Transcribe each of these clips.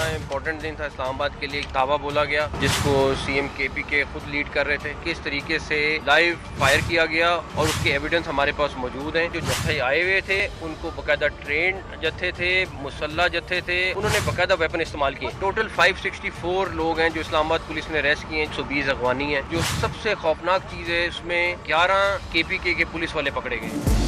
Important दिन था इस्लामाबाद के लिए। एक दावा बोला गया जिसको सीएम केपी के खुद लीड कर रहे थे। किस तरीके से लाइव फायर किया गया और उसके एविडेंस हमारे पास मौजूद हैं। जो जत्थे आए हुए थे उनको बाकायदा ट्रेन जत्थे थे, मुसल्ला जत्थे थे, उन्होंने बाकायदा वेपन इस्तेमाल किए। टोटल 564 लोग हैं जो इस्लामाबाद पुलिस ने अरेस्ट किए हैं। 120 अगवानी है। जो सबसे खौफनाक चीज है उसमें 11 केपीके के पुलिस वाले पकड़े गए।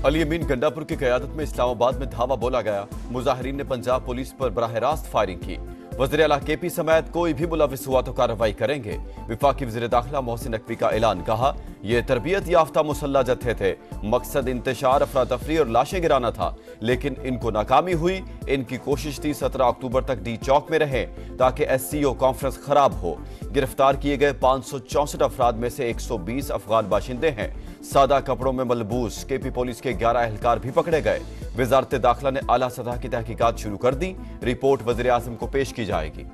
अली अमीन गंडापुर की क़यादत में इस्लामाबाद में धावा बोला गया। मुजाहिरीन ने पंजाब पुलिस पर बराह रास्त फायरिंग की। वज़ीर आला केपी समेत कोई भी मुलविस हुआ तो कार्रवाई करेंगे। वफाकी वज़ीर दाखिला मोहसिन नकवी का ऐलान। कहा, यह तरबियत याफ्ता मुसल्ला जत्थे थे। मकसद इंतशार, अफरा तफरी और लाशें गिराना था, लेकिन इनको नाकामी हुई। इनकी कोशिश थी 17 अक्टूबर तक डी चौक में रहें ताकि SCO कॉन्फ्रेंस खराब हो। गिरफ्तार किए गए 564 अफराद में से 120 अफगान बाशिंदे हैं। सादा कपड़ों में मलबूस केपी पुलिस के 11 एहलकार भी पकड़े गए। वजारत दाखिला ने आला सतह की तहकीकात शुरू कर दी। रिपोर्ट वज़ीर आज़म को पेश की जाएगी।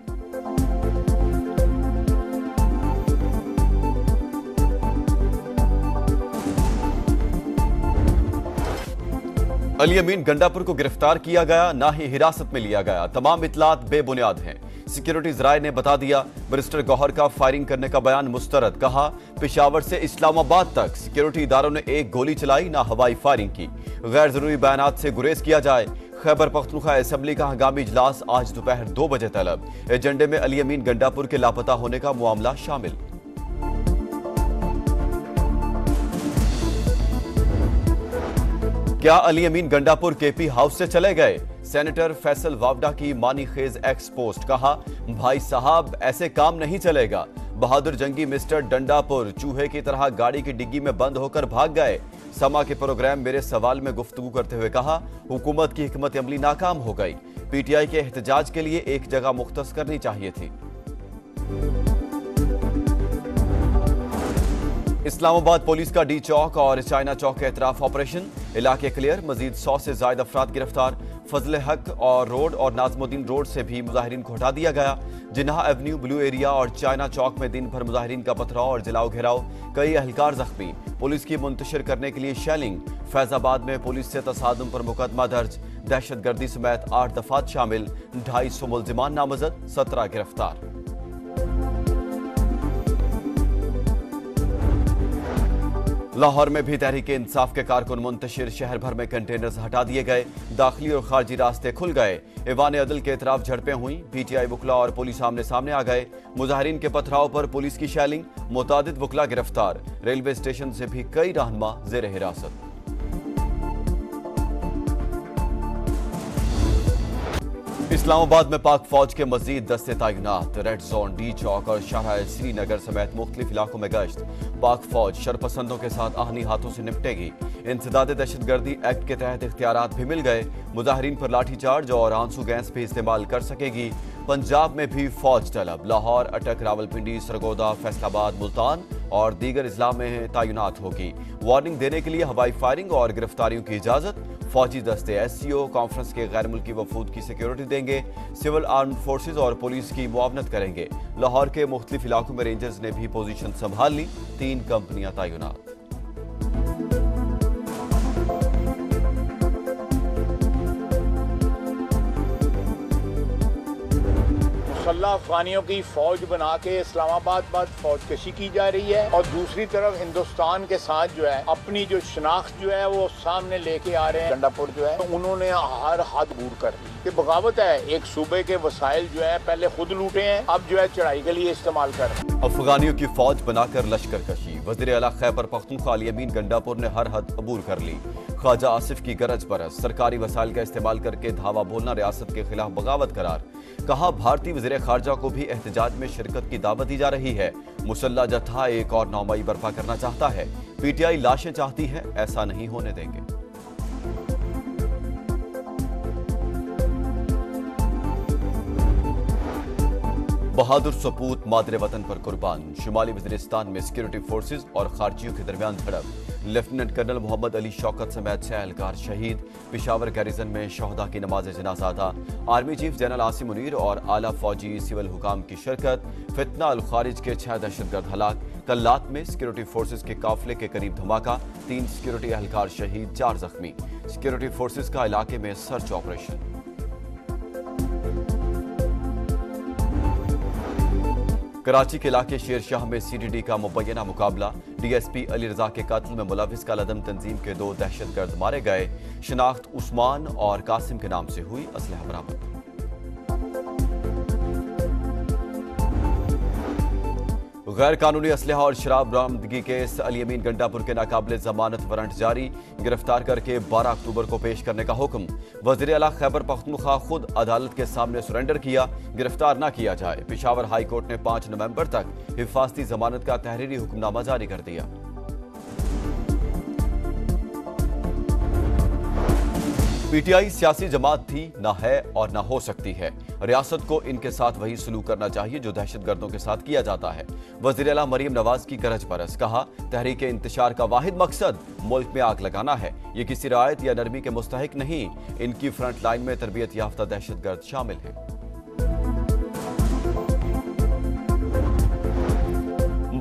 अली अमीन गंडापुर को गिरफ्तार किया गया, ना ही हिरासत में लिया गया। तमाम इतलात बेबुनियाद हैं। सिक्योरिटी जराये ने बता दिया। बैरिस्टर गौहर का फायरिंग करने का बयान मुस्तरद। कहा, पेशावर से इस्लामाबाद तक सिक्योरिटी इदारों ने एक गोली चलाई, ना हवाई फायरिंग की। गैर जरूरी बयानात से गुरेज किया जाए। खैबर पख्तूनख्वा असेंबली का हंगामी इजलास आज दोपहर 2 बजे तलब। एजेंडे में अली अमीन गंडापुर के लापता होने का मामला शामिल। क्या अली अमीन गंडापुर केपी हाउस से चले गए? सेनेटर फैसल वावडा की मानी खेज एक्स पोस्ट। कहा, भाई साहब ऐसे काम नहीं चलेगा। बहादुर जंगी मिस्टर डंडापुर चूहे की तरह गाड़ी की डिग्गी में बंद होकर भाग गए। समा के प्रोग्राम मेरे सवाल में गुफ्तगू करते हुए कहा, हुकूमत की हिकमत अमली नाकाम हो गई। PTI के एहतजाज के लिए एक जगह मुख्तस करनी चाहिए थी। इस्लामाबाद पुलिस का डी चौक और चाइना चौक के एतराफ ऑपरेशन। इलाके क्लियर। मजीद 100 से ज्यादा अफराद गिरफ्तार। फजल हक और रोड और नाजमुद्दीन रोड से भी मुजाहिरीन को हटा दिया गया। जिन्हा एवेन्यू, ब्लू एरिया और चाइना चौक में दिन भर मुजाहिरीन का पथराव और जलाओ घेराव। कई अहलकार जख्मी। पुलिस की मुंतशिर करने के लिए शेलिंग। फैजाबाद में पुलिस से तसादुम पर मुकदमा दर्ज। दहशतगर्दी समेत 8 दफात शामिल। 250 मुलजिमान नामजद, 17 गिरफ्तार। लाहौर में भी तहरीक इंसाफ के कारकुन मुंतशिर। शहर भर में कंटेनर्स हटा दिए गए। दाखिली और खारजी रास्ते खुल गए। ईवान अदल के इतराफ झड़पें हुई। PTI वकला और पुलिस आमने सामने आ गए। मुजाहिरीन के पथराव पर पुलिस की शैलिंग। मुतादिद वकला गिरफ्तार। रेलवे स्टेशन से भी कई रहनुमा जेर हिरासत। इस्लामाबाद में पाक फौज के मजीद दस्ते तैनात। रेड जोन, डी चौक और शाहराह श्रीनगर समेत मुख्तलिफ इलाकों में गश्त। पाक फौज शरपसंदों के साथ आहनी हाथों से निपटेगी। इंसदाद दहशतगर्दी एक्ट के तहत इख्तियारात भी मिल गए। मुजाहिरीन पर लाठीचार्ज और आंसू गैस भी इस्तेमाल कर सकेगी। पंजाब में भी फौज तलब। लाहौर, अटक, रावलपिंडी, सरगोदा, फैसलाबाद, मुल्तान और दीगर इजला में तैनात होगी। वार्निंग देने के लिए हवाई फायरिंग और गिरफ्तारियों की इजाजत। फौजी दस्ते SCO कॉन्फ्रेंस के गैर मुल्की वफूद की सिक्योरिटी देंगे। सिविल आर्म फोर्सेज और पुलिस की मुआवनत करेंगे। लाहौर के मुख्तलिफ इलाकों में रेंजर्स ने भी पोजीशन संभाल ली। 3 कंपनियां तैनात। मुसल्लह अफगानियों की फौज बना के इस्लामाबाद बाद फौज कशी की जा रही है और दूसरी तरफ हिंदुस्तान के साथ जो है अपनी जो शनाख्त जो है वो सामने लेके आ रहे हैं। गंडापुर जो है तो उन्होंने हर हद दूर कर दी कि बगावत है। एक सूबे के वसाइल जो है पहले खुद लूटे हैं, अब जो है चढ़ाई के लिए इस्तेमाल कर रहे हैं। अफगानियों की फौज बनाकर लश्कर कशी। वज़ीर आला खैबर पख्तूनख्वा अली अमीन गंडापुर ने हर हद अबूर कर ली। ख्वाजा आसिफ की गरज बरस। सरकारी वसाइल का इस्तेमाल करके धावा बोलना रियासत के खिलाफ बगावत करार। कहा, भारतीय वज़ीर खारजा को भी एहतजाज में शिरकत की दावत दी जा रही है। मुसल्ला जत्था एक और नौमई बर्पा करना चाहता है। PTI लाशें चाहती है, ऐसा नहीं होने देंगे। बहादुर सपूत मादरे वतन पर कुर्बान। शुमाली वज़ीरिस्तान में सिक्योरिटी फोर्सेज और खारजियों के दरमियान झड़प। लेफ्टिनेंट कर्नल मोहम्मद अली शौकत समेत 6 एहलकार शहीद। पेशावर गैरिजन में शहदा की नमाज जनाजा अदा। Army chief general Asim Munir और आला फौजी सिविल हुकाम की शिरकत। फितना अल खारिज के 6 दहशतगर्द हलाक। कल्लात में सिक्योरिटी फोर्सेस के काफिले के करीब धमाका, 3 सिक्योरिटी एहलकार शहीद, 4 जख्मी। सिक्योरिटी फोर्सेस का इलाके में सर्च ऑपरेशन। कराची के इलाके शेरशाह में सीडीडी का मुबैना मुकाबला, डीएसपी अली रजा के कत्ल में मुलविस कालदम तंजीम के 2 दहशतगर्द मारे गए। शनाख्त उस्मान और कासिम के नाम से हुई, असलहा बरामद। गैर कानूनी असलहा और शराब बरामदगी केस अली अमीन गंडापुर के नाकाबिले जमानत वारंट जारी, गिरफ्तार करके 12 अक्टूबर को पेश करने का हुक्म। वज़ीर आला खैबर पख्तूनख्वा खुद अदालत के सामने सरेंडर किया, गिरफ्तार न किया जाए। पेशावर हाई कोर्ट ने 5 नवंबर तक हिफाजती जमानत का तहरीरी हुक्मनामा जारी कर दिया। पीटीआई सियासी जमात थी, ना है और ना हो सकती है। रियासत को इनके साथ वही सलूक करना चाहिए जो दहशतगर्दों के साथ किया जाता है। वज़ीर आला मरीम नवाज की गरज बरस, कहा तहरीक इंतशार का वाहिद मकसद मुल्क में आग लगाना है। ये किसी रायत या नरमी के मुस्तहिक नहीं। इनकी फ्रंट लाइन में तरबियत याफ्ता दहशतगर्द शामिल हैं।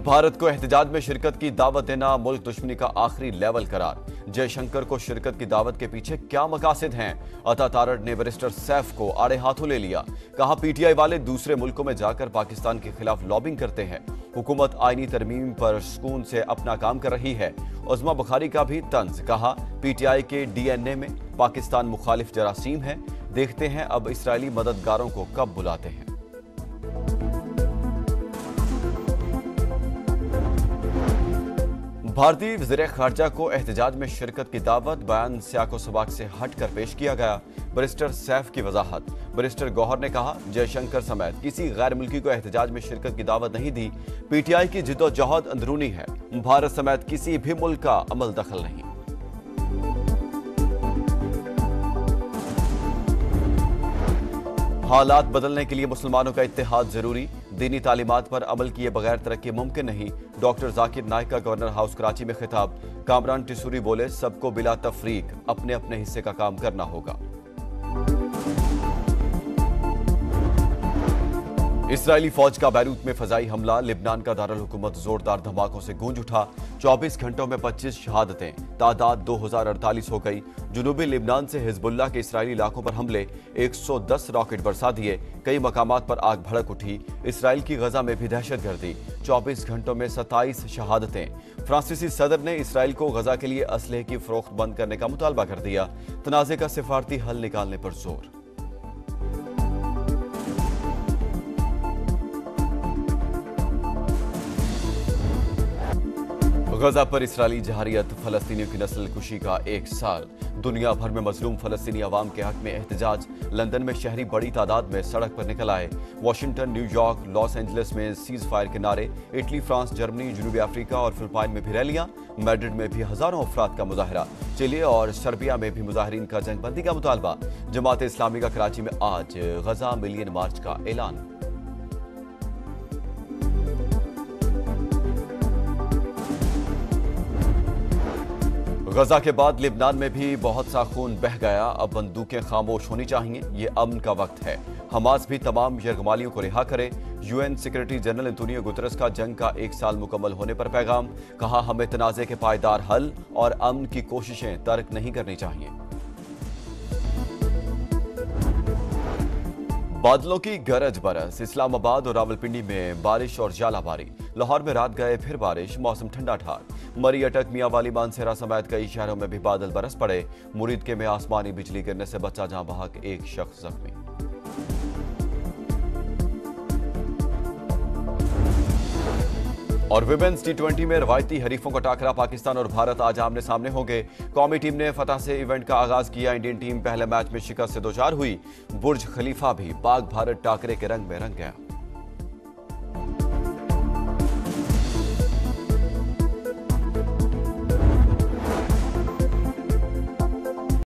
भारत को एहतजाज में शिरकत की दावत देना मुल्क दुश्मनी का आखिरी लेवल करार। जयशंकर को शिरकत की दावत के पीछे क्या मकासद हैं? अता तारड़ ने बैरिस्टर सैफ को आड़े हाथों ले लिया, कहा पीटीआई वाले दूसरे मुल्कों में जाकर पाकिस्तान के खिलाफ लॉबिंग करते हैं। हुकूमत आईनी तरमीम पर सुकून से अपना काम कर रही है। उस्मा बुखारी का भी तंज, कहा पीटीआई के डीएनए में पाकिस्तान मुखालिफ जरासीम है। देखते हैं अब इसराइली मददगारों को कब बुलाते हैं। भारतीय वज़ीर ख़ारजा को एहतजाज में शिरकत की दावत, बयान सियाको सबाक से हटकर पेश किया गया। बैरिस्टर सैफ की वजाहत, बैरिस्टर गौहर ने कहा जयशंकर समेत किसी गैर मुल्की को एहतजाज में शिरकत की दावत नहीं दी। पीटीआई की जिद्दोजहद अंदरूनी है, भारत समेत किसी भी मुल्क का अमल दखल नहीं। हालात बदलने के लिए मुसलमानों का इत्तेहाद जरूरी, दीनी तालीमात पर अमल किए बगैर तरक्की मुमकिन नहीं। डॉक्टर जाकिर नाइक का गवर्नर हाउस कराची में खिताब, कामरान टिसूरी बोले सबको बिला तफरीक अपने अपने हिस्से का काम करना होगा। इसराइली फौज का बैरूत में फजाई हमला, लिबनान का दारुल हुकूमत जोरदार धमाकों से गूंज उठा। 24 घंटों में 25 शहादतें, तादाद 2048 हो गई। जुनूबी लिबनान से हिजबुल्लाह के इसराइली इलाकों पर हमले, 110 रॉकेट बरसा दिए। कई मकामात पर आग भड़क उठी। इसराइल की गजा में भी दहशतगर्दी, 24 घंटों में 27 शहादतें। फ्रांसीसी सदर ने इसराइल को गजा के लिए असलहे की फरोख्त बंद करने का मुतालबा कर दिया। तनाज़े का सिफारती हल निकालने पर जोर। गजा पर इसराइली जहारियत, फलस्तीनियों की नस्ल कुशी का 1 साल। दुनिया भर में मजलूम फलस्तीनी अवाम के हक में एहतजाज, लंदन में शहरी बड़ी तादाद में सड़क पर निकल आए। वाशिंगटन, न्यूयॉर्क, लॉस एंजलिस में सीज फायर के नारे। इटली, फ्रांस, जर्मनी, जनूबी अफ्रीका और फिलिपाइन में भी रैलियां। मैड्रिड में भी हजारों अफराद का मुजाहरा। चिली और सर्बिया में भी मुजाहरीन का जंगबंदी का मुतालबा। जमात इस्लामी का कराची में आज गजा मिलियन मार्च का ऐलान। गजा के बाद लिबनान में भी बहुत सा खून बह गया। अब बंदूकें खामोश होनी चाहिए, ये अमन का वक्त है। हमास भी तमाम यरगमालियों को रिहा करे। UN secretary general Antonio Guterres का जंग का 1 साल मुकम्मल होने पर पैगाम, कहा हमें तनाज़े के पायदार हल और अमन की कोशिशें तर्क नहीं करनी चाहिए। बादलों की गरज बरस, इस्लामाबाद और रावलपिंडी में बारिश और जालाबारी। लाहौर में रात गए फिर बारिश, मौसम ठंडा ठार। मरी, अटक, मियां वाली, मानसेरा समेत कई शहरों में भी बादल बरस पड़े। मुरीद के में आसमानी बिजली गिरने से बच्चा जान बहक, 1 शख्स जख्मी। और विमेंस टी20 में रवायती हरीफों का टाकरा, पाकिस्तान और भारत आज आमने सामने होंगे। कौमी टीम ने फतह से इवेंट का आगाज किया। इंडियन टीम पहले मैच में शिकस्त से 2-4 हुई। बुर्ज खलीफा भी पाक भारत टाकरे के रंग में रंग गया।